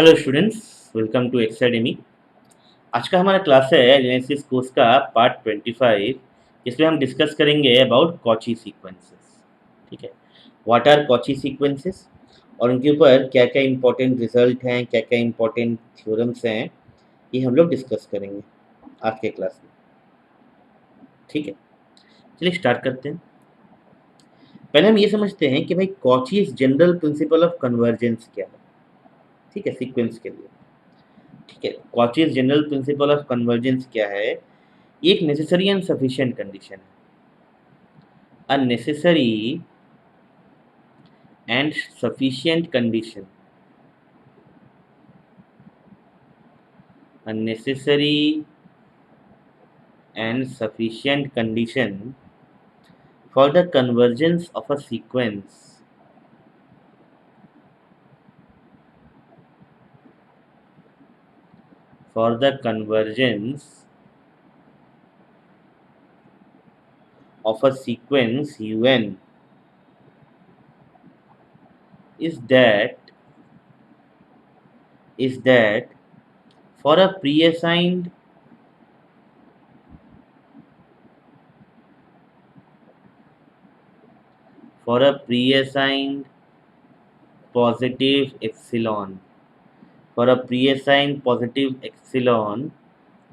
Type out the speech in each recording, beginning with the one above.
Hello students, welcome to academy. आज का हमारा क्लास है एनालिसिस कोर्स का पार्ट 25, जिसमें हम डिस्कस करेंगे अबाउट कॉची सीक्वेंसेस। ठीक है, व्हाट आर कॉची सीक्वेंसेस और उनके ऊपर क्या क्या इंपॉर्टेंट रिजल्ट हैं, क्या क्या इंपॉर्टेंट थ्योरम्स हैं, ये हम लोग डिस्कस करेंगे आज के क्लास में। ठीक है, चलिए स्टार्ट करते हैं। पहले हम ये समझते हैं कि भाई Cauchy's general principle of convergence क्या है। ठीक है, सीक्वेंस के लिए। ठीक है, Cauchy's general principle of convergence क्या है? ये एक नेसेसरी एंड सफिशिएंट कंडीशन है। A necessary and sufficient condition, a necessary and sufficient condition for the convergence of a sequence for the convergence of a sequence un is that for a pre-assigned positive epsilon for a pre-assigned positive epsilon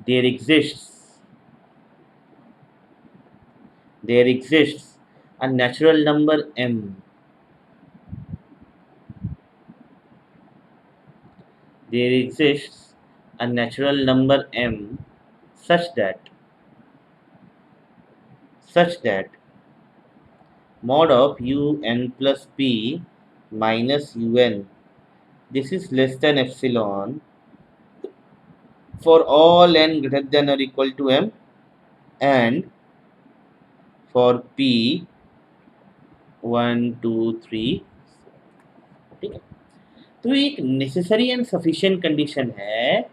there exists a natural number m. There exists a natural number m such that mod of un plus p minus un, this is less than epsilon for all n greater than or equal to m and for p 1 2 3। ठीक है, तो ये एक necessary and sufficient condition है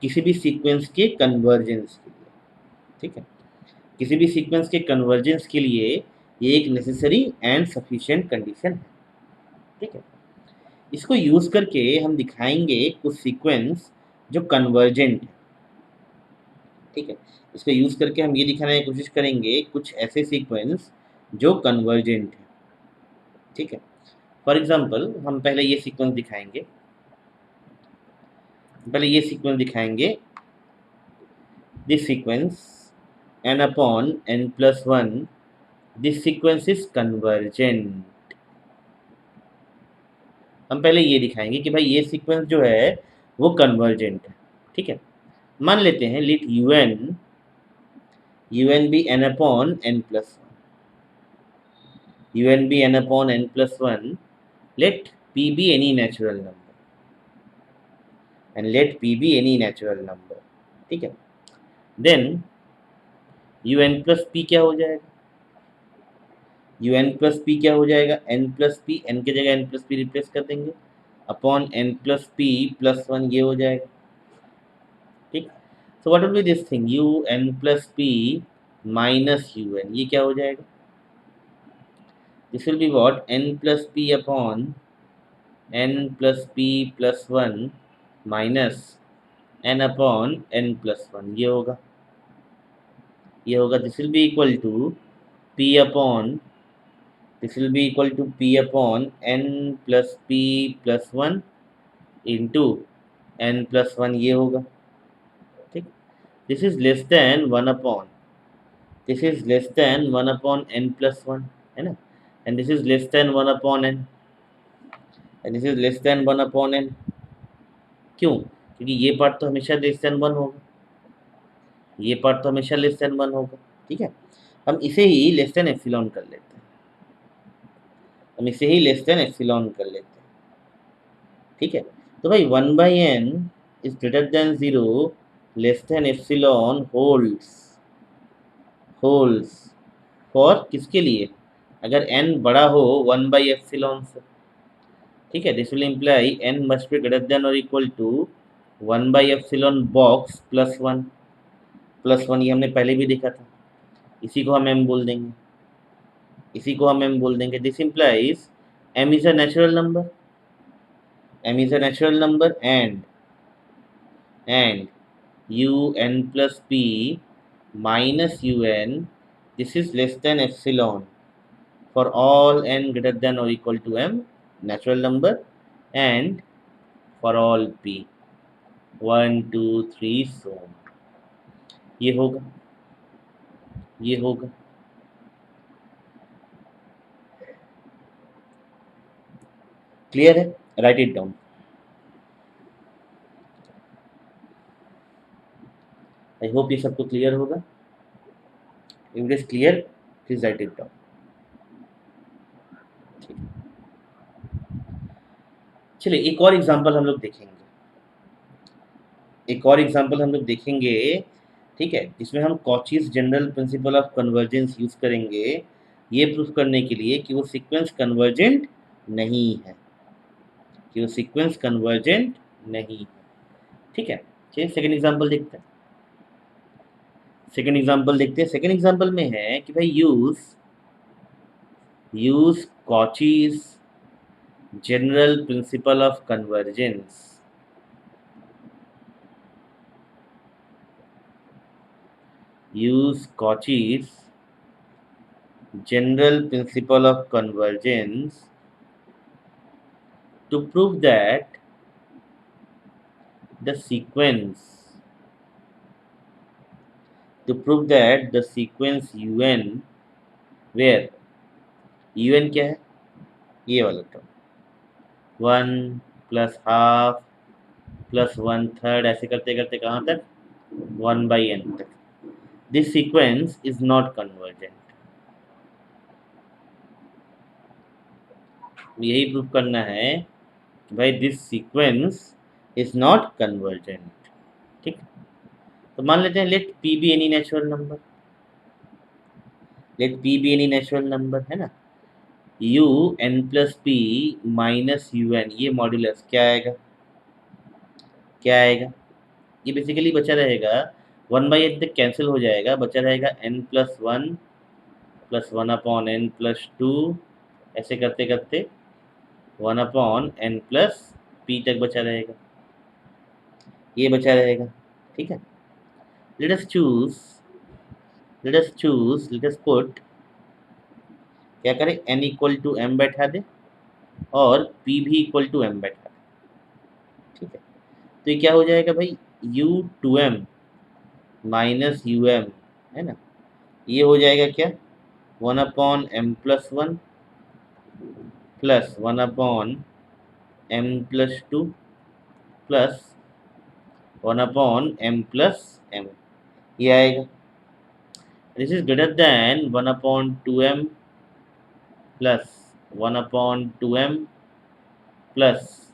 किसी भी sequence के convergence के लिए। ठीक है, किसी भी सीक्वेंस के कन्वर्जेंस के लिए ये एक नेसेसरी एंड सफिशिएंट कंडीशन है। ठीक है, इसको यूज करके हम दिखाएंगे कुछ सीक्वेंस जो कन्वर्जेंट है। ठीक है, इसको यूज करके हम ये दिखाने की कोशिश करेंगे कुछ ऐसे सीक्वेंस जो कन्वर्जेंट है। ठीक है, फॉर एग्जांपल हम पहले ये सीक्वेंस दिखाएंगे this sequence n upon n plus 1, this sequence is convergent. हम पहले ये दिखाएंगे कि भाई ये सीक्वेंस जो है वो कन्वर्जेंट है। ठीक है, मान लेते हैं lit un be n upon n plus 1, un be n upon n plus 1, let p be any natural number and let p be any natural number। ठीक है, देन un plus p क्या हो जाएगा? un plus p क्या हो जाएगा? n plus p, n की जगह n plus p रिप्लेस कर देंगे upon n plus p plus 1, ये हो जाएगा। ठीक, so what will be this thing un plus p minus un, ये क्या हो जाएगा? This will be what n plus p upon n plus p plus 1 minus n upon n plus 1, ये होगा this will be equal to p upon n plus p plus 1 into n plus 1, ये होगा। ठीक, this is less then 1 upon n plus 1, है ना, and this is less then 1 upon n क्यों? क्योंकि ये पार्ट तो हमेशा लेस देन 1 होगा, ठीक है, हम इसे ही लेस देन एप्सिलॉन कर लेते हैं। ठीक है, तो भाई 1 by n is greater than 0 less than epsilon holds for किसके लिए? अगर n बड़ा हो 1 बाई एप्सिलॉन से। ठीक है, this will imply n must be greater than और equal to 1 by epsilon box plus 1, ये हमने पहले भी देखा था। इसी को हम m बोल देंगे, this implies m is a natural number m is a natural number and un plus p minus un, this is less than epsilon for all n greater than or equal to m, natural number, and for all p 1 2 3 so on. ये होगा, ये होगा। Clear है? Right it down. I hope ये सबको clear होगा। If it is clear please right it down. चलिए एक और एग्जांपल हम लोग देखेंगे, एक और एग्जांपल हम लोग देखेंगे, ठीक है, जिसमें हम Cauchy's general principle of convergence use करेंगे ये प्रूफ करने के लिए कि वो सीक्वेंस कन्वर्जेंट नहीं है, कि वो सीक्वेंस कन्वर्जेंट नहीं है। ठीक है, चलिए सेकंड एग्जांपल देखते हैं। सेकंड एग्जांपल देखते हैं। सेकंड एग्जांपल में है कि भाई use Cauchy's general principle of convergence use Cauchy's general principle of convergence to prove that the sequence un where un क्या है, ये वाला टर्म 1 प्लस हाफ प्लस 1/3 ऐसे करते करते कहाँ तक 1/n तक, this sequence is not convergent। यही प्रूफ करना है कि भाई this sequence is not convergent. ठीक, तो मान लेते हैं let p be any natural number, let p be any natural number है ना, u n plus p minus u n, ये मॉड्यूलस क्या आएगा, क्या आएगा, ये बेसिकली बचा रहेगा 1/n तक कैंसिल हो जाएगा, बचा रहेगा n प्लस 1/n+2 ऐसे करते करते 1/n प्लस p तक बचा रहेगा, ये बचा रहेगा। ठीक है, let us put, क्या करें, n इक्वल टू m बैठा दे और p भी इक्वल टू m बैठा दे। ठीक है, तो ये क्या हो जाएगा भाई, u2m माइनस um है ना, ये हो जाएगा क्या 1/m+1 plus 1/m+2 plus 1/m+m, ये आएगा। This is greater then 1/2m plus 1/2m plus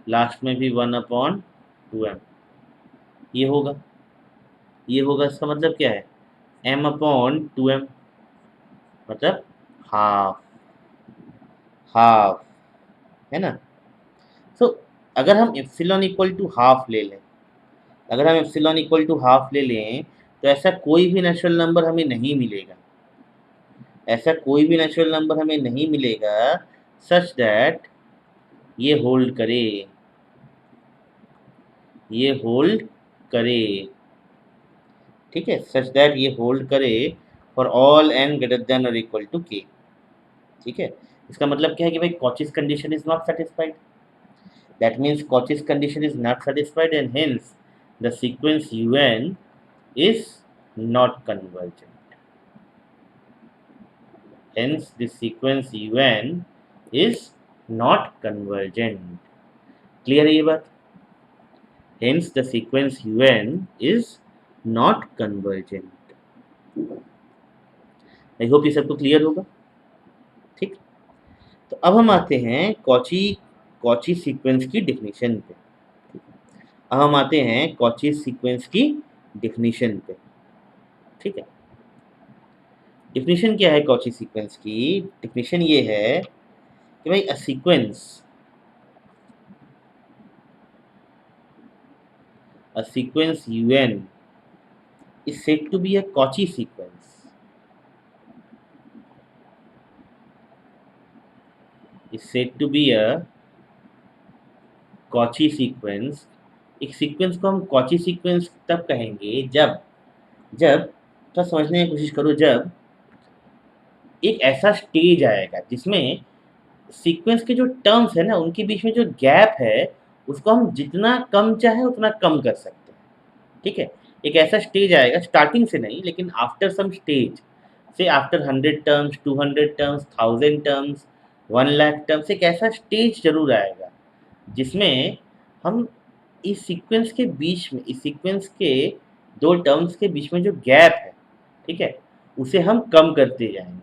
last में भी 1/2m, ये होगा, ये होगा। इसका मतलब क्या है, m/2m मतलब हाफ, हाफ है ना। सो अगर हम एप्सिलॉन इक्वल टू हाफ ले लें, अगर हम एप्सिलॉन इक्वल टू हाफ ले लें तो ऐसा कोई भी नेचुरल नंबर हमें नहीं मिलेगा, ऐसा कोई भी नेचुरल नंबर हमें नहीं मिलेगा सच दैट ये होल्ड करे, ये होल्ड करे। ठीक है, सच दैट ये होल्ड करे for all n greater than और इक्वल टू k। ठीक है, इसका मतलब क्या है कि भाई Cauchy's condition is not satisfied, that means Cauchy's condition is not satisfied and hence the sequence un is not convergent, hence the sequence un is not convergent। Clear है ये बात, hence the sequence un is not convergent। I hope ये सबको clear होगा। ठीक, तो अब हम आते हैं कॉची सीक्वेंस की डेफिनेशन पे। अब हम आते हैं कॉची सीक्वेंस की डेफिनेशन पे। ठीक है, डेफिनेशन क्या है कॉची सीक्वेंस की, डेफिनेशन ये है कि भाई a sequence un is said to be a Cauchy sequence, is said to be a Cauchy sequence, एक सीक्वेंस को हम कॉची सीक्वेंस तब कहेंगे जब जब तो समझने की कोशिश करो, जब एक ऐसा स्टेज आएगा जिसमें सीक्वेंस के जो टर्म्स है ना उनके बीच में जो गैप है उसको हम जितना कम चाहे उतना कम कर सकते हैं। ठीक है, एक ऐसा स्टेज आएगा, स्टार्टिंग से नहीं लेकिन आफ्टर सम स्टेज, से after 100 terms, 200 terms, 1000 terms, 1 lakh terms, एक ऐसा स्टेज जरूर आएगा जिसमें हम इस सीक्वेंस के बीच में, इस सीक्वेंस के दो टर्म्स के बीच में जो गैप है, ठीक है, उसे हम कम करते जाएंगे,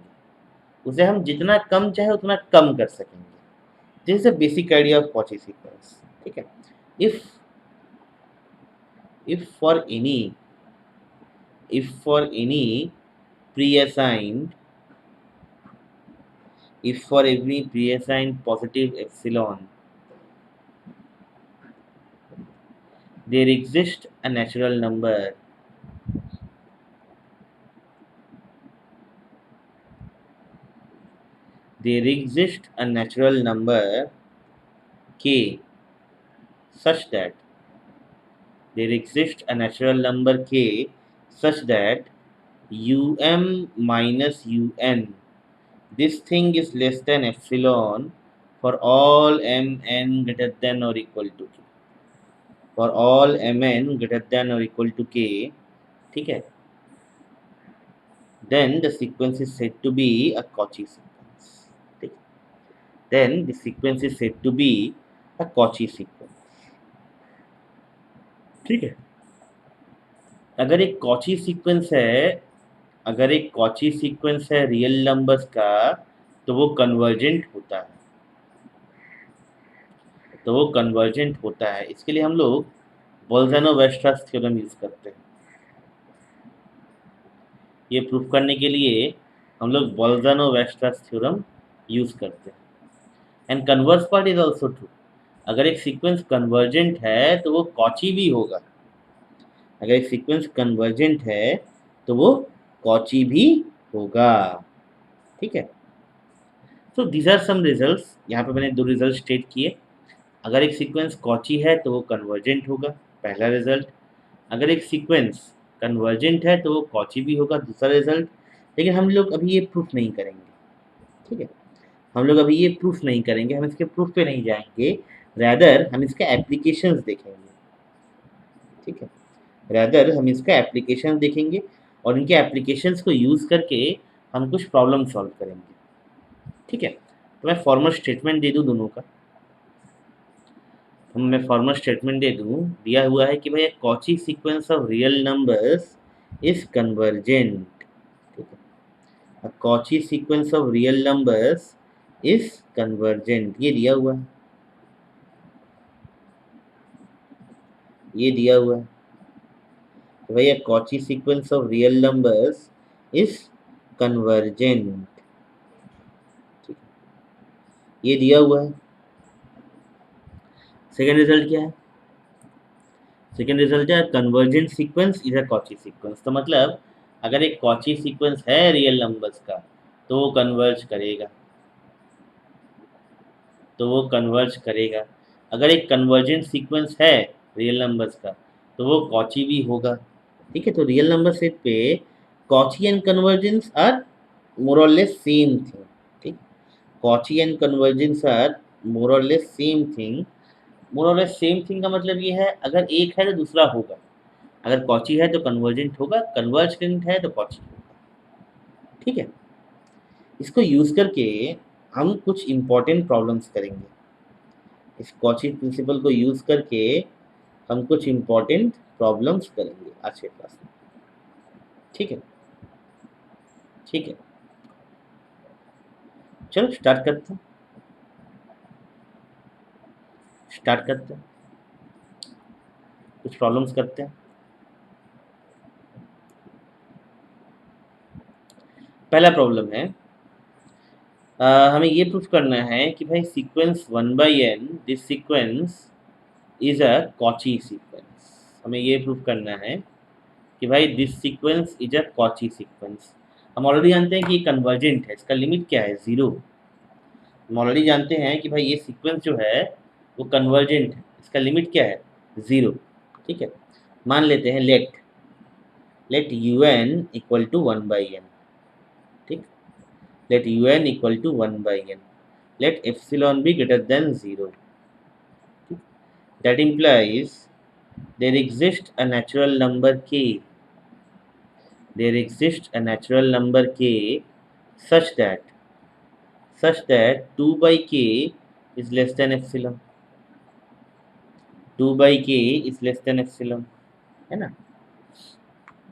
उसे हम जितना कम चाहे उतना कम कर सकेंगे। This is the basic idea of Cauchy sequence. ठीक है, if if for any if for any pre-assigned if for every pre-assigned positive epsilon there exists a natural number k such that there exists a natural number k such that minus un, this thing is less than epsilon for all mn greater than or equal to k, for all mn greater than or equal to k, ठीक है, then the sequence is said to be a Cauchy sequence। ठीक, then the sequence is said to be a Cauchy sequence। ठीक है, अगर एक Cauchy sequence है, अगर एक कॉची सीक्वेंस है रियल नंबर्स का, तो वो कन्वर्जेंट होता है, तो वो कन्वर्जेंट होता है। इसके लिए हम लोग बोल्ज़ानो-वेस्ट्रास थ्योरम यूज करते हैं। ये प्रूफ करने के लिए हम लोग बोल्ज़ानो-वेस्ट्रास थ्योरम यूज करते हैं। And converse part is also true, अगर एक सीक्वेंस कन्वर्जेंट है तो वो कॉची भी होगा, अगर एक सीक्वेंस कन्वर्जेंट है तो वो कॉची भी होगा। ठीक है, so these are some results, यहाँ पे मैंने दो रिजल्ट स्टेट किए। अगर एक सीक्वेंस कॉची है तो वो कन्वर्जेंट होगा, पहला रिजल्ट। अगर एक सीक्वेंस कन्वर्जेंट है तो वो कॉची भी होगा, दूसरा रिजल्ट। लेकिन हम लोग अभी ये प्रूफ नहीं करेंगे। ठीक है, हम लोग अभी ये प्रूफ नहीं करेंगे, हम इसके प्रूफ पे नहीं जाएंगे, रैदर हम इसके एप्लीकेशंस देखेंगे। ठीक है, रैदर हम इसका एप्लीकेशन देखेंगे और इनके एप्लीकेशंस को यूज़ करके हम कुछ प्रॉब्लम सॉल्व करेंगे। ठीक है, तो मैं फॉर्मल स्टेटमेंट दे दूँ दोनों का, मैं फॉर्मल स्टेटमेंट दे दूँ, दिया हुआ है कि भाई Cauchy sequence of real numbers is convergent. ठीक है, Cauchy sequence of real numbers is convergent, ये दिया हुआ है, ये दिया हुआ है कि भैया Cauchy sequence of real numbers is convergent, ये दिया हुआ है। सेकेंड रिजल्ट क्या है? सेकेंड रिजल्ट है convergent sequence is a Cauchy sequence. तो मतलब अगर एक कॉची सीक्वेंस है रियल नंबर्स का तो वो कन्वर्ज करेगा, तो वो कन्वर्ज करेगा। अगर एक कन्वर्जेंट सीक्वेंस है रियल नंबर्स का तो वो कॉची भी होगा। ठीक है, तो रियल नंबर सेट पे Cauchy and convergence are more और लेस सेम थिंग। ठीक, Cauchy and convergence are more और लेस सेम थिंग। मोर और लेस सेम थिंग का मतलब ये है अगर एक है तो दूसरा होगा, अगर कॉची है तो कन्वर्जेंट होगा, कन्वर्जेंट है तो कॉची होगा। ठीक है, इसको यूज करके हम कुछ इंपॉर्टेंट प्रॉब्लम्स करेंगे, इस कॉची प्रिंसिपल को यूज करके हम कुछ इंपॉर्टेंट प्रॉब्लम्स करेंगे आज के क्लास में। ठीक है, ठीक है, चलो स्टार्ट करते हैं, स्टार्ट करते हैं, कुछ प्रॉब्लम्स करते हैं। पहला प्रॉब्लम है, हमें ये प्रूफ करना है कि भाई sequence 1/n, this sequence is a Cauchy sequence. हमें ये प्रूफ करना है कि भाई this sequence is a Cauchy sequence. हम ऑलरेडी जानते हैं कि ये कन्वर्जेंट है, इसका लिमिट क्या है? 0। हम ऑलरेडी जानते हैं कि भाई ये सीक्वेंस जो है वो कन्वर्जेंट है, इसका लिमिट क्या है? 0। ठीक है, मान लेते हैं let u n equal to 1/n। ठीक, let un equal to 1/n, let epsilon be greater than 0. That implies there exists a natural number k. There exists a natural number k such that 2 by k is less than epsilon. 2 by k is less than epsilon, है ना?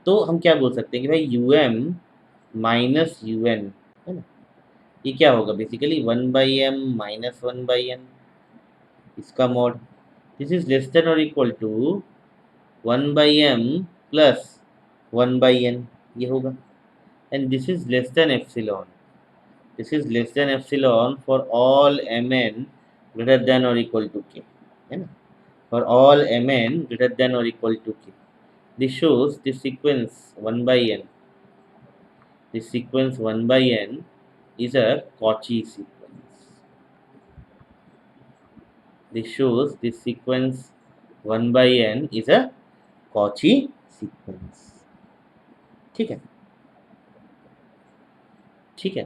तो हम क्या बोल सकते हैं कि भाई you M minus you N, है ना, ये क्या होगा? बेसिकली 1/m माइनस 1/n, इसका mod. This is less than और equal to 1/m plus 1/n, ये होगा। And this is less than epsilon, this is less than epsilon for all mn greater than और इक्वल टू k, है ना, for all mn greater than और equal to k। This shows this sequence 1/n, this sequence 1/n is a Cauchy sequence. This shows this sequence 1/n is a Cauchy sequence. ठीक है, ठीक है,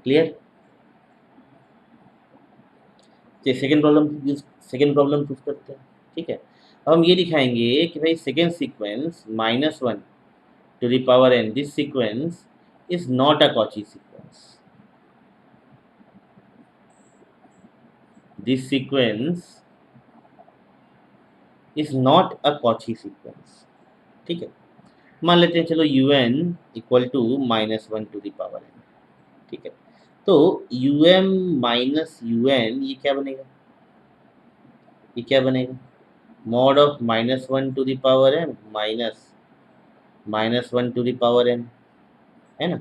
clear? Second problem proof करते हैं। ठीक है, अब हम ये दिखाएंगे कि भाई second sequence -1 to the power n, this sequence is not a Cauchy sequence. This sequence is not a Cauchy sequence. ठीक है, मान लेते हैं चलो u n equal to -1 to the power n। ठीक है, तो u M minus you N ये क्या बनेगा? ये क्या बनेगा? Mod of -1 to the power n minus -1 to the power n, है ना?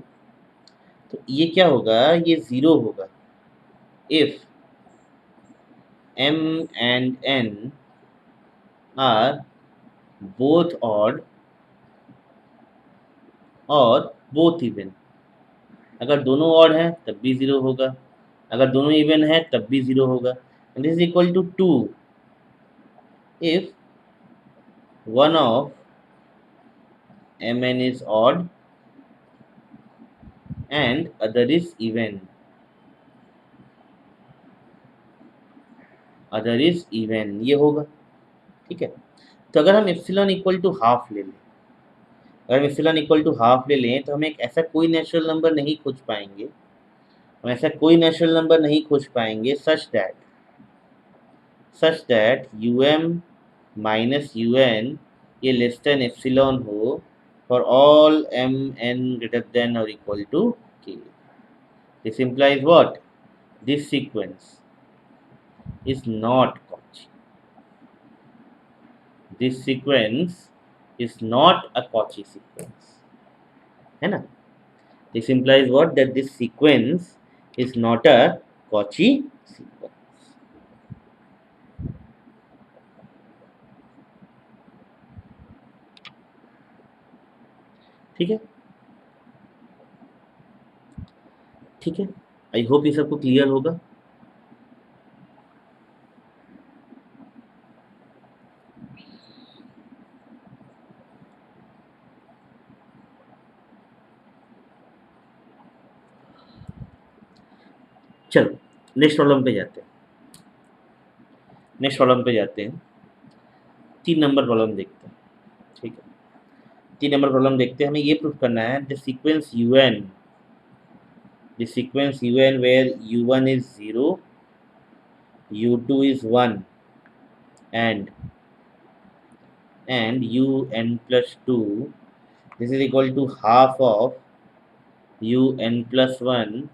तो ये क्या होगा? ये 0 होगा if m and n are both odd और both even। अगर दोनों ऑड हैं तब भी 0 होगा, अगर दोनों इवन है तब भी 0 होगा। And this is equal to 2 if one of mn is odd and other is even, other is even, ये होगा। ठीक है, तो अगर हम एप्सिलॉन इक्वल टू हाफ ले लें, अगर हम एप्सिलॉन इक्वल टू हाफ ले लें तो हम एक ऐसा कोई नेचुरल नंबर नहीं खोज पाएंगे, हम ऐसा कोई नेचुरल नंबर नहीं खोज पाएंगे such that u M minus you N ये लेस देन एप्सिलॉन हो for all m n greater than or equal to k. This implies what? This sequence is not Cauchy. This sequence is not a Cauchy sequence, है ना? This implies what? That this sequence is not a Cauchy sequence. ठीक है, ठीक है, I hope ये सबको clear होगा। चलो नेक्स्ट प्रॉब्लम पे जाते हैं, 3 नंबर प्रॉब्लम देखते हैं। ठीक है, 3 नंबर प्रॉब्लम देखते हैं। हमें ये प्रूफ करना है the sequence u n, the sequence un where u1 is 0, u2 is 1 and un plus 2, this is equal to half of un plus 1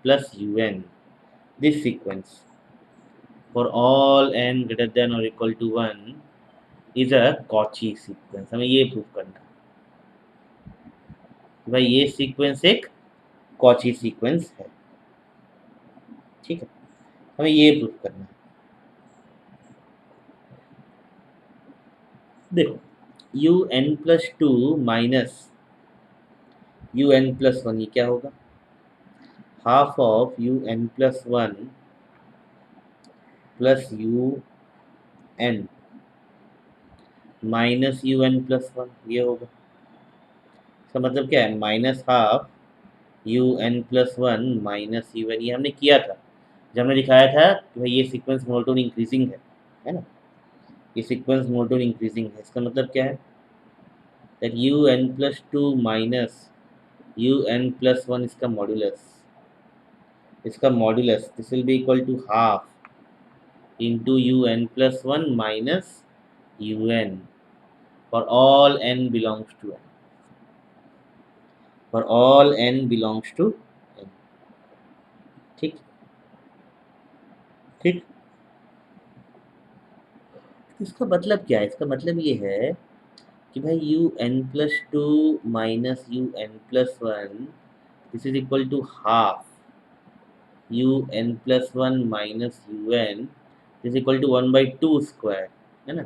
plus un. This sequence for all n greater than or equal to 1 is a Cauchy sequence. हमें ये proof करना है भाई ये sequence एक Cauchy sequence है। ठीक है, हमें ये प्रूफ करना है। देखो u N plus 2 minus you N plus 1 ये क्या होगा? Half of u N plus 1 plus u N minus you N plus one, ये होगा। इसका मतलब क्या है, minus half you N plus one minus you N, ये हमने किया था जब हमने दिखाया था कि भाई ये सीक्वेंस मोनोटोन इंक्रीजिंग है ना, ये सीक्वेंस मोनोटोन इंक्रीजिंग है। इसका मतलब क्या है, that U N plus two minus you N plus one, इसका modulus this will be equal to half into U N plus one minus you N for all N belongs to N, for all N belongs to N. ठीक ठीक। इसका मतलब क्या है, इसका मतलब ये है कि भाई U N plus two minus you N plus one this is equal to half you N plus one minus you N is equal to one by two square, है ना।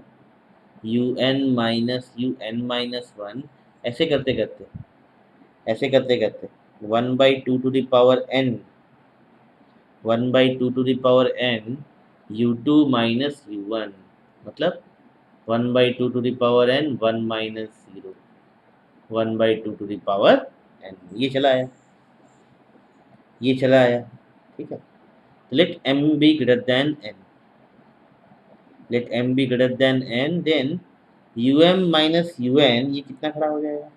U N minus you N minus one, ऐसे करते करते ऐसे करते करते one by two to the power N, one by two to the power N U two minus you one, मतलब one by two to the power N one minus zero, one by two to the power n, ये चला आया, ये चला आया। ठीक है, let m be greater than n, let m be greater than n, then um minus un ये कितना खड़ा हो जाएगा,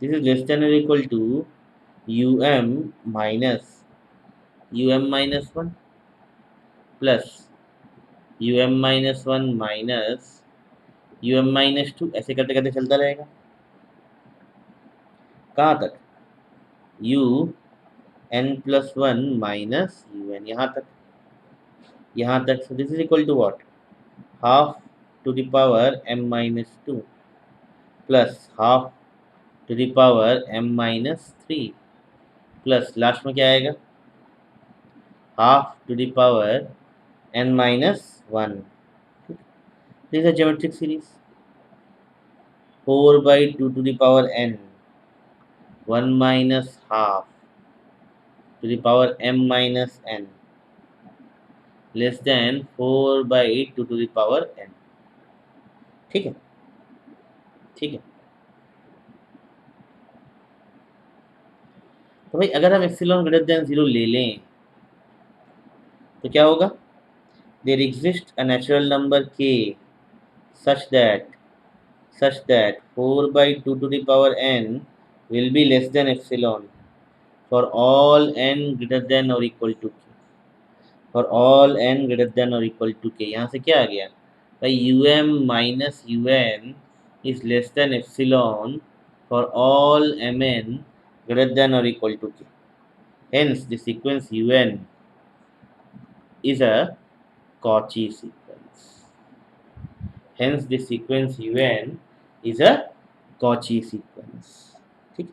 this is less than or equal to um minus one plus um -1 minus -2, ऐसे करते करते चलता रहेगा कहाँ तक, u n plus one minus you N, यहाँ तक। so this is equal to what, half to the power m minus 2 plus half to the power m minus three plus last में क्या आएगा, half to the power n minus one. This is geometric series, four by two to the power n one minus half to the power m minus n less than four by two to the power n। ठीक है, ठीक है। तो भाई अगर हम epsilon greater than zero ले लें तो क्या होगा, there exist a natural number k such that four by two to the power n will be less than epsilon for all n greater than or equal to k, for all n greater than or equal to k। यहाँ से क्या आ गया भाई, um minus un is less than epsilon for all mn greater than or equal to k, hence the sequence un is a Cauchy sequence, hence the sequence un is a Cauchy sequence। ठीक,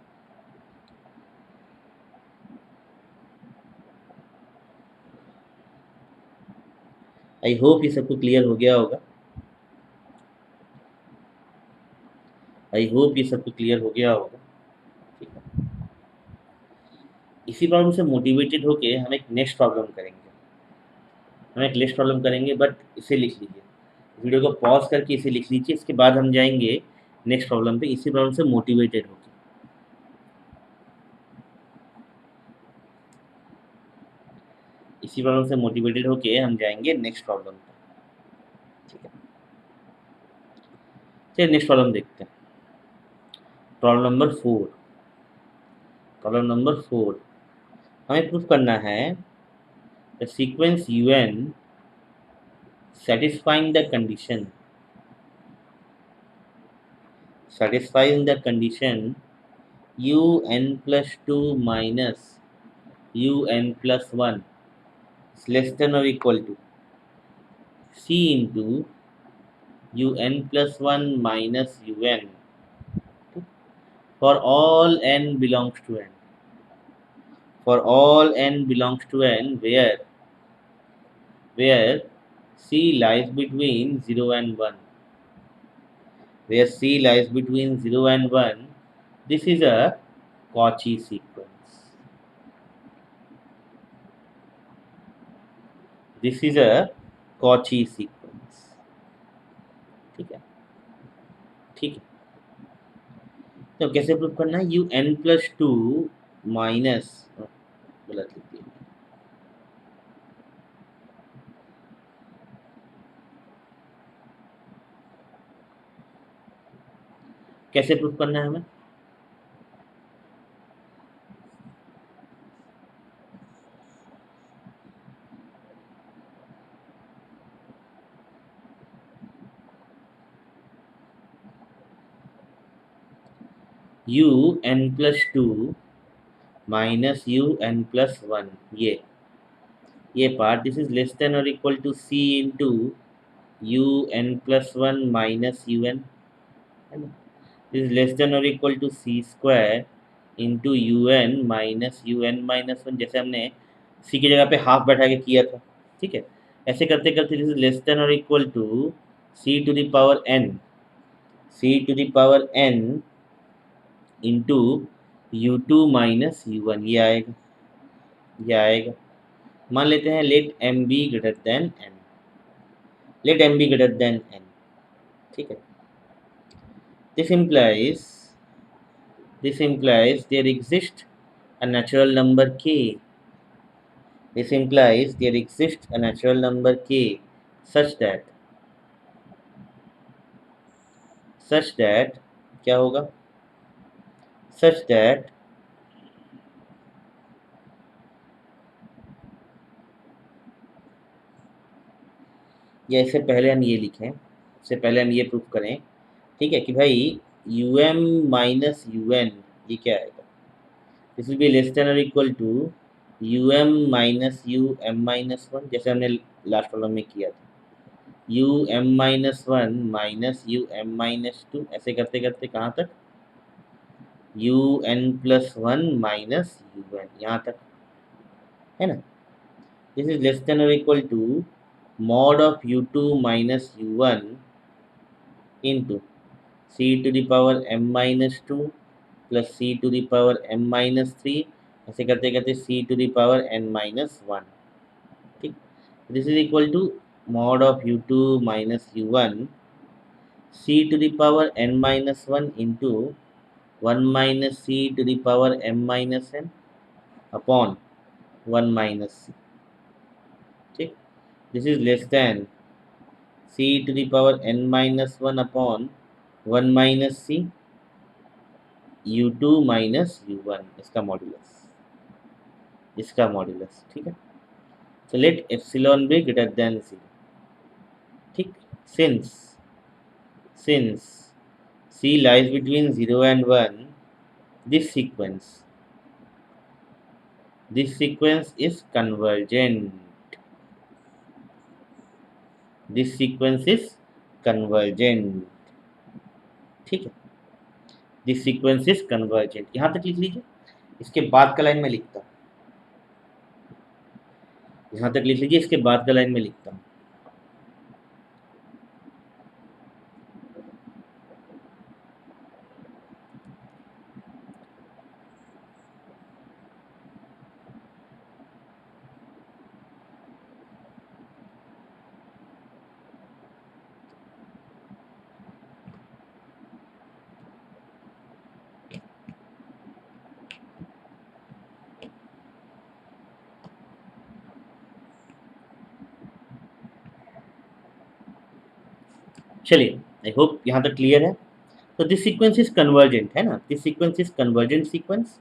I hope ये सबको clear हो गया होगा, I hope ये सबको clear हो गया होगा। ठीक है, इसी प्रॉब्लम से मोटिवेटेड होके हम एक नेक्स्ट प्रॉब्लम करेंगे, हम एक नेक्स्ट प्रॉब्लम करेंगे, बट इसे लिख लीजिए, वीडियो को पॉज करके इसे लिख लीजिए, इसके बाद हम जाएंगे नेक्स्ट प्रॉब्लम पे, इसी प्रॉब्लम से मोटिवेटेड होके। इसी प्रॉब्लम से मोटिवेटेड होके हम जाएंगे नेक्स्ट प्रॉब्लम पे। ठीक है, चलिए नेक्स्ट प्रॉब्लम देखते हैं। Problem number four, problem number four हमें प्रूफ करना है the sequence un satisfying the condition, satisfying the condition un plus 2 minus un plus 1 is less than or equal to c into un plus 1 minus un for all n belongs to n, for all n belongs to n where c lies between 0 and 1, where c lies between 0 and 1, this is a Cauchy sequence, this is a Cauchy sequence. ठीक है, ठीक है। तो कैसे prove करना है? U N plus two minus, गलत लिख दिया, कैसे प्रूव करना है हमें? U N plus two minus you N plus one, ये part, this is less than और equal to C into U N plus one minus you N, है ना? दिस इज लेस देन और equal to C square into U N minus one, जैसे हमने सी की जगह पे हाफ बैठा के किया था। ठीक है, ऐसे करते करते दिस इज लेस देन और equal to c to the power n, c to the power n into u two minus you one, ये आएगा। मान लेते हैं let m be greater than n, let m be greater than n. ठीक है, this implies there exists a natural number k. This implies there exists a natural number k such that क्या होगा? Such that या इससे पहले हम ये लिखें, इससे पहले हम ये प्रूफ करें, ठीक है, कि भाई you M minus you N, ये क्या आएगा? This will be less than और equal to U M minus U M minus one, जैसे हमने लास्ट प्रॉब्लम में किया था, U M minus one minus U M minus two, ऐसे करते करते कहाँ तक? U N plus one minus you N, यहाँ तक, है ना? दिस इज लेस देन और equal to mod of U two minus you one into C to the power M minus two plus C to the power M minus three, ऐसे करते करते C to the power N minus one. ठीक, this is equal to mod of U two minus you one c to the power n minus 1 into 1 minus c to the power m minus n upon 1 minus c. ठीक, this is less than c to the power n minus 1 upon 1 minus c u2 minus u1, इसका modulus. ठीक है, so let epsilon be greater than 0। ठीक, since c lies between 0 and 1, this sequence is convergent, this sequence is convergent। ठीक है, this sequence is convergent, यहाँ तक लिख लीजिए। इसके बाद का लाइन में लिखता हूँ, यहाँ तक लिख लीजिए, इसके बाद का लाइन में लिखता हूँ। चलिए, आई होप यहाँ तक क्लियर है। तो दिस सीक्वेंस इज कन्वर्जेंट, है ना? This sequence is convergent sequence,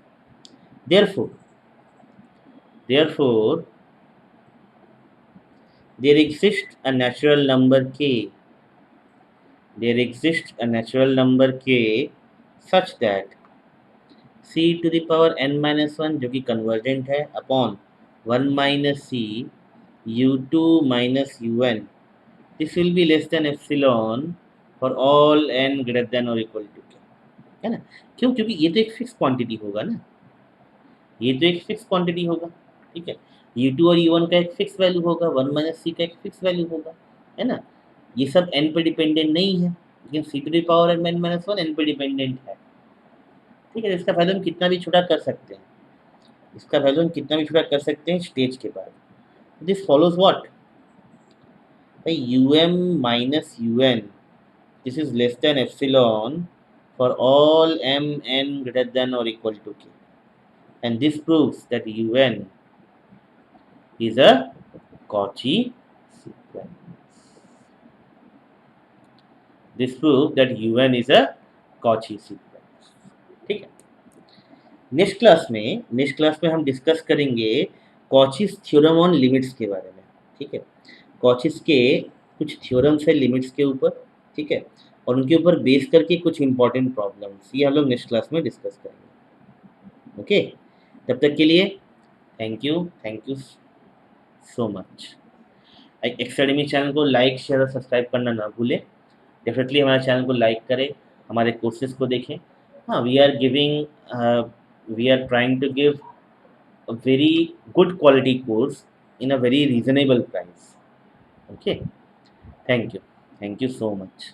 therefore therefore there exists a natural number k, there exists a natural number k such that c to the power n minus 1 जो कि convergent है upon 1 minus C u2 minus un, this will be less than epsilon for all n greater than or equal to k, है ना? क्यों? क्योंकि ये तो एक फिक्स क्वांटिटी होगा ना, ये तो एक फिक्स क्वांटिटी होगा। ठीक है, u2 और u1 का एक फिक्स वैल्यू होगा, 1 माइनस सी का एक फिक्स वैल्यू होगा, है ना? ये सब n पे डिपेंडेंट नहीं है, लेकिन C to the power n minus one n पे डिपेंडेंट है। ठीक है, इसका वैल्यू हम कितना भी छोटा कर सकते हैं, इसका वैल्यू हम कितना भी छोटा कर सकते हैं स्टेज के बाद। This follows what? minus un, this is less than epsilon for all m(n) greater than or equal to k, and this proves that un is a Cauchy sequence. This proves that un is a Cauchy sequence. ठीक है। Next class में हम discuss करेंगे Cauchy's theorem on limits के बारे में। ठीक है, कॉचीज के कुछ थ्योरम्स है लिमिट्स के ऊपर। ठीक है, और उनके ऊपर बेस करके कुछ इंपॉर्टेंट प्रॉब्लम्स ये हम लोग नेक्स्ट क्लास में डिस्कस करेंगे। ओके, तब तक के लिए thank you so much. Academy channel को लाइक शेयर और सब्सक्राइब करना ना भूलें। डेफिनेटली हमारे चैनल को लाइक करें, हमारे कोर्सेज को देखें। हाँ, we are trying to give a very good quality course in a very reasonable price. Okay, thank you so much.